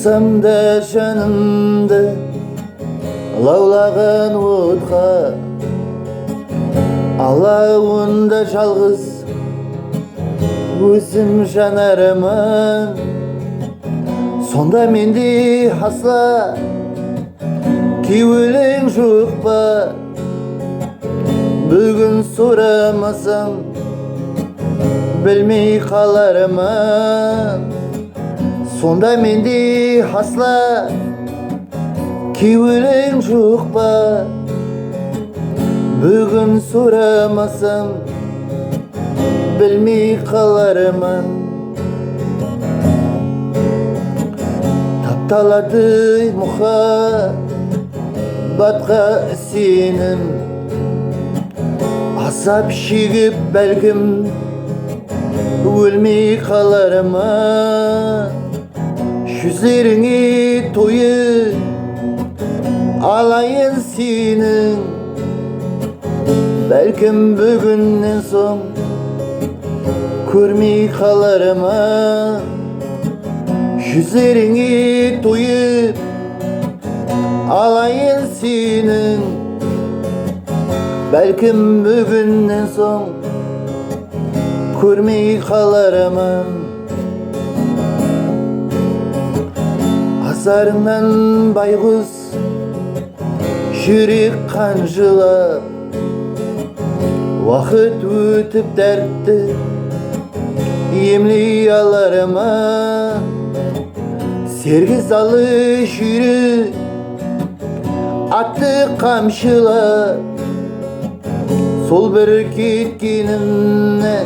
Болсам да жанымды лаулаған отқа, алауында жалғыз өзім жанарымын. Сонда менде асла кеуелің жоқ па? Бүгін сұрамасам білмей қалармын. Сонда менде асла кеуелің жоқ па? Бүгін сұрамасам білмей қалармын. Тапталады мұхаббатқа сенім, азап шегіп бәлкім өлмей қалармын. Жүзлеріңе тойып алайын сенің, бәлкім бүгіннен соң көрмей қалармын. Жүзлеріңе тойып алайын сенің, бәлкім бүгіннен соң көрмей қалармын. Азарыңнан байғұс жүрек қанжылап, уақыт өтіп дәртті емлей алармын. Сергізалы жүрек атты қамшылап, сол бір кеткенімнен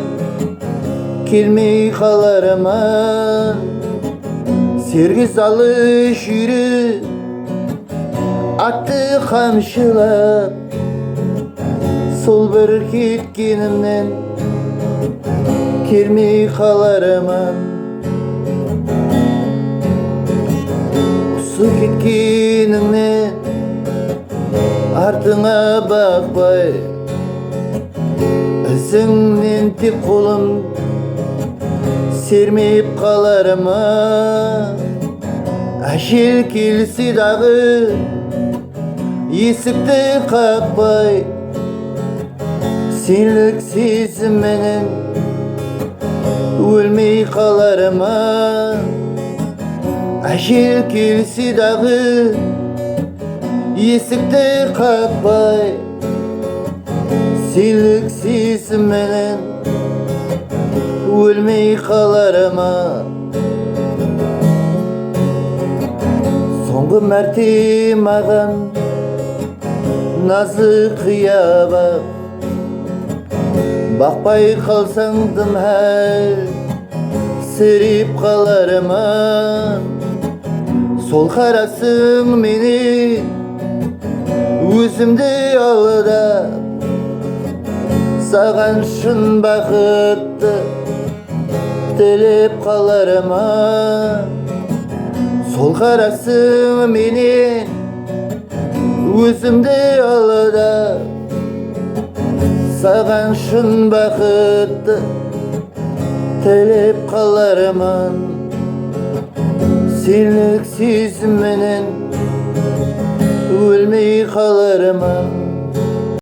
келмей қалармын. Сергізалы жүрек атты қамшылап, сол бір кеткенімнен келмей қалармын. Осы кеткеніңнен артыңа бақпай, ізіңнен тек қолым сермеп қалармын. Әжел келсе дағы есікті қақпай, сенлік сезімменен өлмей қалармын. Әжел келсе дағы есікті қақпай, сенлік сезімменен өлмей қалармын. Соңғы мәрте маған назы қиябақ, бақпай қалсаң дым сіреп қалармын. Сол қарасың мені өзімді алдап, саған шын бақытты тілеп қалармын. Сол қарасың мені өзімді алдап, саған шын бақытты тілеп қалармын. Сенлік сезімменен өлмей қалармын.